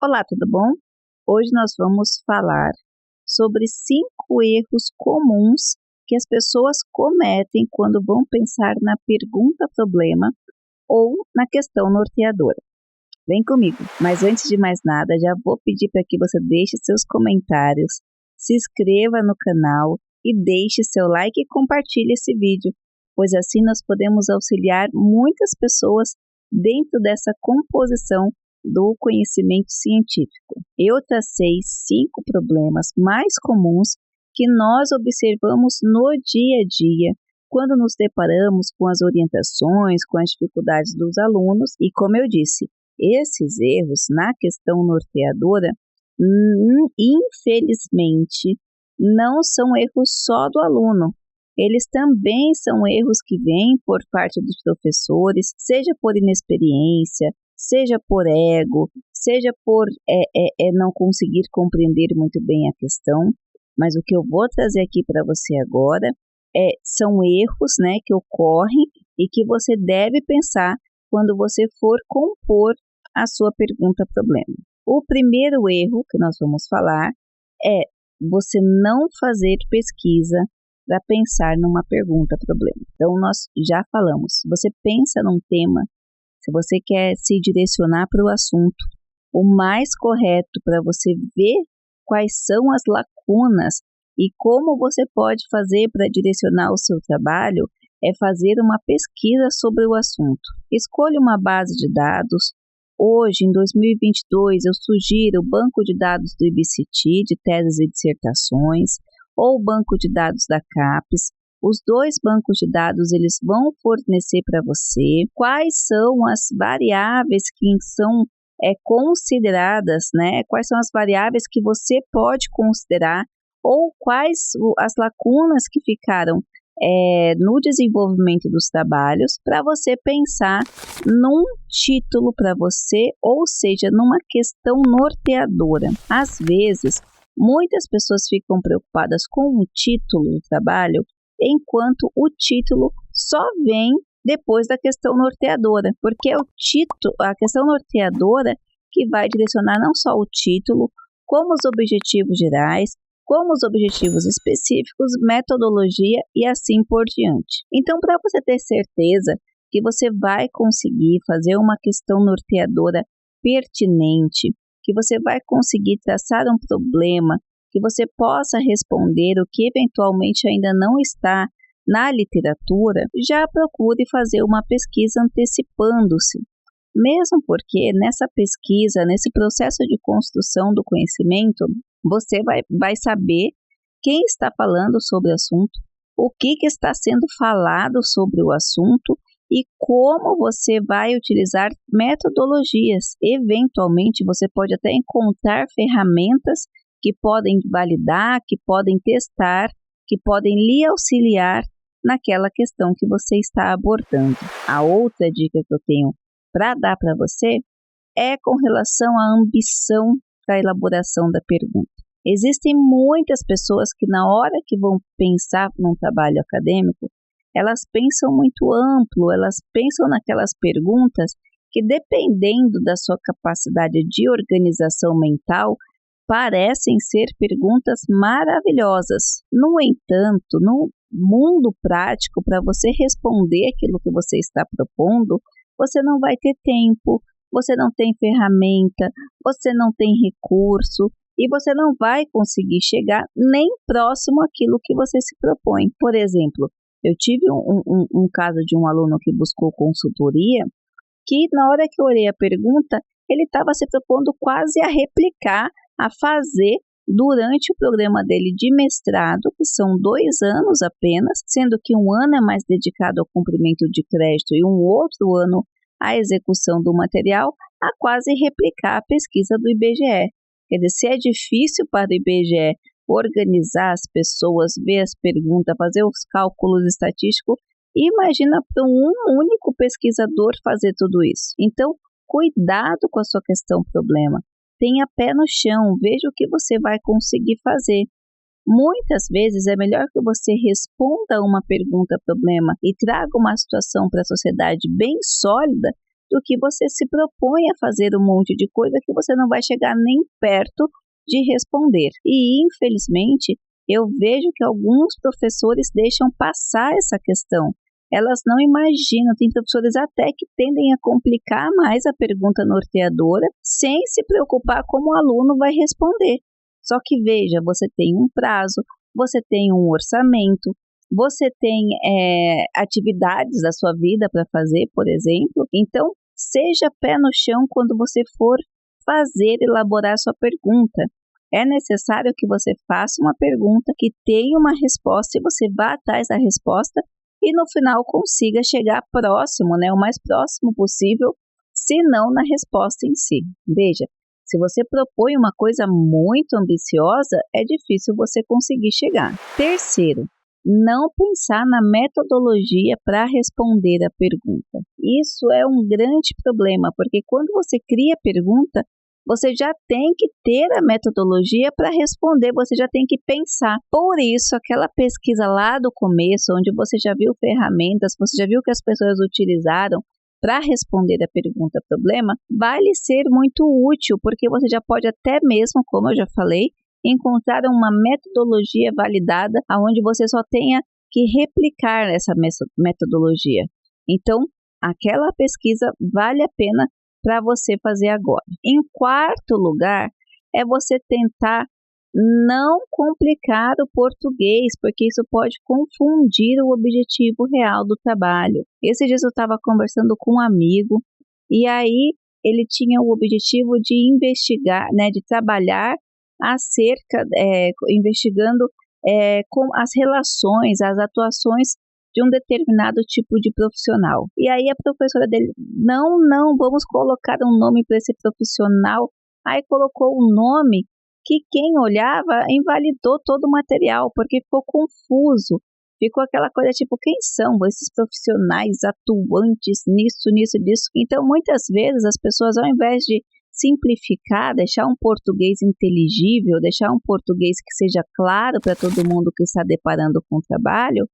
Olá, tudo bom? Hoje nós vamos falar sobre 5 erros comuns que as pessoas cometem quando vão pensar na pergunta-problema ou na questão norteadora. Vem comigo, mas antes de mais nada, já vou pedir para que você deixe seus comentários, se inscreva no canal e deixe seu like e compartilhe esse vídeo, pois assim nós podemos auxiliar muitas pessoas dentro dessa composição do conhecimento científico. Eu tracei 5 problemas mais comuns que nós observamos no dia a dia quando nos deparamos com as orientações, com as dificuldades dos alunos e, como eu disse, esses erros na questão norteadora, infelizmente, não são erros só do aluno. Eles também são erros que vêm por parte dos professores, seja por inexperiência, seja por ego, seja por não conseguir compreender muito bem a questão. Mas o que eu vou trazer aqui para você agora são erros, que ocorrem e que você deve pensar quando você for compor a sua pergunta-problema. O primeiro erro que nós vamos falar é você não fazer pesquisa para pensar numa pergunta-problema. Então, nós já falamos, você pensa num tema, se você quer se direcionar para o assunto, o mais correto para você ver quais são as lacunas e como você pode fazer para direcionar o seu trabalho é fazer uma pesquisa sobre o assunto. Escolha uma base de dados. Hoje, em 2022, eu sugiro o banco de dados do IBCT, de teses e dissertações, ou o banco de dados da CAPES. Os dois bancos de dados eles vão fornecer para você quais são as variáveis que são consideradas, quais são as variáveis que você pode considerar ou quais as lacunas que ficaram no desenvolvimento dos trabalhos para você pensar num título para você, ou seja, numa questão norteadora. Às vezes, muitas pessoas ficam preocupadas com o título do trabalho, enquanto o título só vem depois da questão norteadora, porque é a questão norteadora que vai direcionar não só o título, como os objetivos gerais, como os objetivos específicos, metodologia e assim por diante. Então, para você ter certeza que você vai conseguir fazer uma questão norteadora pertinente, que você vai conseguir traçar um problema, que você possa responder o que eventualmente ainda não está na literatura, já procure fazer uma pesquisa antecipando-se. Mesmo porque nessa pesquisa, nesse processo de construção do conhecimento, você vai saber quem está falando sobre o assunto, o que está sendo falado sobre o assunto e como você vai utilizar metodologias. Eventualmente, você pode até encontrar ferramentas que podem validar, que podem testar, que podem lhe auxiliar naquela questão que você está abordando. A outra dica que eu tenho para dar para você é com relação à ambição da elaboração da pergunta. Existem muitas pessoas que na hora que vão pensar num trabalho acadêmico, elas pensam muito amplo, elas pensam naquelas perguntas que, dependendo da sua capacidade de organização mental, parecem ser perguntas maravilhosas. No entanto, no mundo prático, para você responder aquilo que você está propondo, você não vai ter tempo, você não tem ferramenta, você não tem recurso e você não vai conseguir chegar nem próximo àquilo que você se propõe. Por exemplo, eu tive um caso de um aluno que buscou consultoria, que na hora que eu olhei a pergunta, ele estava se propondo quase a replicar, a fazer durante o programa dele de mestrado, que são 2 anos apenas, sendo que 1 ano é mais dedicado ao cumprimento de crédito e um outro ano à execução do material, a quase replicar a pesquisa do IBGE. Quer dizer, se é difícil para o IBGE organizar as pessoas, ver as perguntas, fazer os cálculos estatísticos, imagina para um único pesquisador fazer tudo isso. Então, cuidado com a sua questão problema. Tenha pé no chão, veja o que você vai conseguir fazer. Muitas vezes é melhor que você responda uma pergunta problema e traga uma situação para a sociedade bem sólida do que você se propõe a fazer um monte de coisa que você não vai chegar nem perto de responder. E, infelizmente, eu vejo que alguns professores deixam passar essa questão. Elas não imaginam, tem professores até que tendem a complicar mais a pergunta norteadora, sem se preocupar como o aluno vai responder. Só que veja, você tem um prazo, você tem um orçamento, você tem atividades da sua vida para fazer, por exemplo. Então, seja pé no chão quando você for elaborar sua pergunta. É necessário que você faça uma pergunta que tenha uma resposta e você vá atrás da resposta e no final consiga chegar próximo, o mais próximo possível, se não na resposta em si. Veja, se você propõe uma coisa muito ambiciosa, é difícil você conseguir chegar. Terceiro, não pensar na metodologia para responder a pergunta. Isso é um grande problema, porque quando você cria a pergunta, você já tem que ter a metodologia para responder, você já tem que pensar. Por isso, aquela pesquisa lá do começo, onde você já viu ferramentas, você já viu que as pessoas utilizaram para responder a pergunta problema, vai lhe ser muito útil, porque você já pode até mesmo, como eu já falei, encontrar uma metodologia validada, onde você só tenha que replicar essa metodologia. Então, aquela pesquisa vale a pena para você fazer agora. Em quarto lugar, é você tentar não complicar o português, porque isso pode confundir o objetivo real do trabalho. Esses dias eu estava conversando com um amigo e aí ele tinha o objetivo de investigar, de trabalhar investigando com as relações, as atuações de um determinado tipo de profissional. E aí a professora dele, não, vamos colocar um nome para esse profissional. Aí colocou um nome que quem olhava invalidou todo o material, porque ficou confuso. Ficou aquela coisa tipo, quem são esses profissionais atuantes nisso, disso? Então, muitas vezes as pessoas, ao invés de simplificar, deixar um português inteligível, deixar um português que seja claro para todo mundo que está deparando com o trabalho,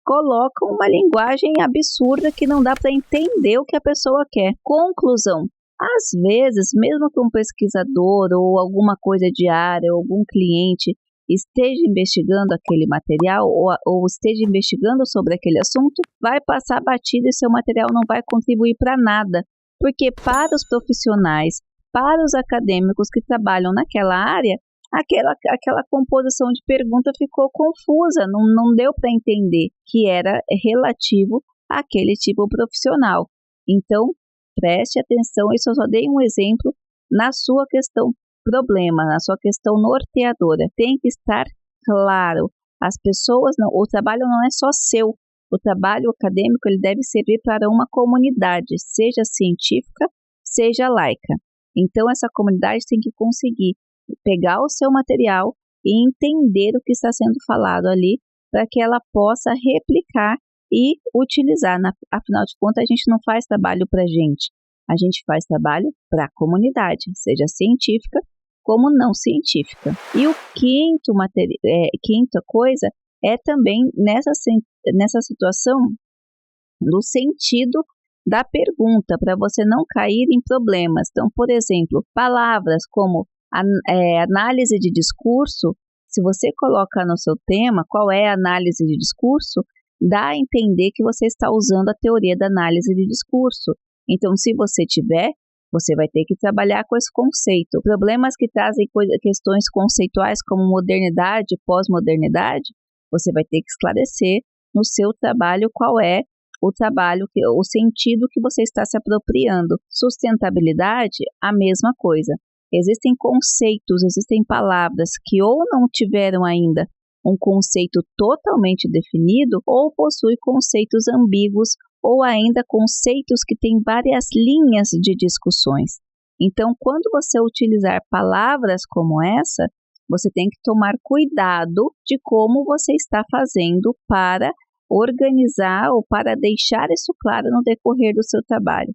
colocam uma linguagem absurda que não dá para entender o que a pessoa quer. Conclusão: às vezes, mesmo que um pesquisador ou alguma coisa de área ou algum cliente esteja investigando aquele material ou esteja investigando sobre aquele assunto, vai passar batido e seu material não vai contribuir para nada, porque para os profissionais, para os acadêmicos que trabalham naquela área, aquela composição de pergunta ficou confusa, não deu para entender que era relativo àquele tipo profissional. Então, preste atenção, isso eu só dei um exemplo na sua questão problema, na sua questão norteadora. Tem que estar claro, as pessoas, o trabalho não é só seu, o trabalho acadêmico ele deve servir para uma comunidade, seja científica, seja laica. Então, essa comunidade tem que conseguir pegar o seu material e entender o que está sendo falado ali para que ela possa replicar e utilizar. Afinal de contas, a gente não faz trabalho para a gente faz trabalho para a comunidade, seja científica como não científica. E o quinta coisa é também nessa situação do sentido da pergunta, para você não cair em problemas. Então, por exemplo, palavras como análise de discurso, se você coloca no seu tema qual é a análise de discurso, dá a entender que você está usando a teoria da análise de discurso. Então, se você tiver, você vai ter que trabalhar com esse conceito. Problemas que trazem questões conceituais como modernidade, pós-modernidade, você vai ter que esclarecer no seu trabalho qual é o sentido que você está se apropriando. Sustentabilidade, a mesma coisa. Existem conceitos, existem palavras que ou não tiveram ainda um conceito totalmente definido ou possuem conceitos ambíguos ou ainda conceitos que têm várias linhas de discussões. Então, quando você utilizar palavras como essa, você tem que tomar cuidado de como você está fazendo para organizar ou para deixar isso claro no decorrer do seu trabalho.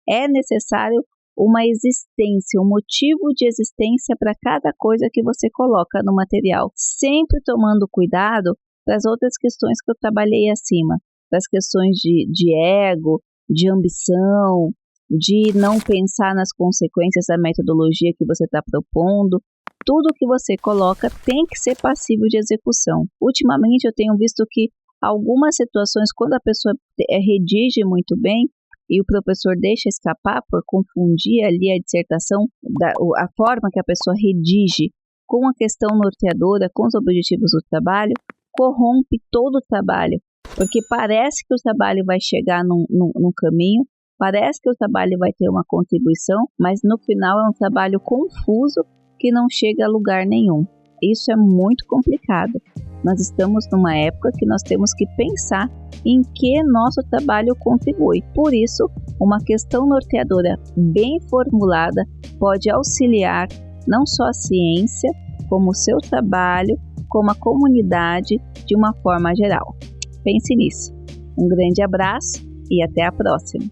É necessário uma existência, um motivo de existência para cada coisa que você coloca no material, sempre tomando cuidado para as outras questões que eu trabalhei acima, das questões de ego, de ambição, de não pensar nas consequências da metodologia que você está propondo. Tudo que você coloca tem que ser passível de execução. Ultimamente eu tenho visto que algumas situações, quando a pessoa redige muito bem e o professor deixa escapar por confundir ali a dissertação, a forma que a pessoa redige com a questão norteadora, com os objetivos do trabalho, corrompe todo o trabalho, porque parece que o trabalho vai chegar num caminho, parece que o trabalho vai ter uma contribuição, mas no final é um trabalho confuso que não chega a lugar nenhum. Isso é muito complicado. Nós estamos numa época que nós temos que pensar em que nosso trabalho contribui. Por isso, uma questão norteadora bem formulada pode auxiliar não só a ciência, como o seu trabalho, como a comunidade de uma forma geral. Pense nisso. Um grande abraço e até a próxima!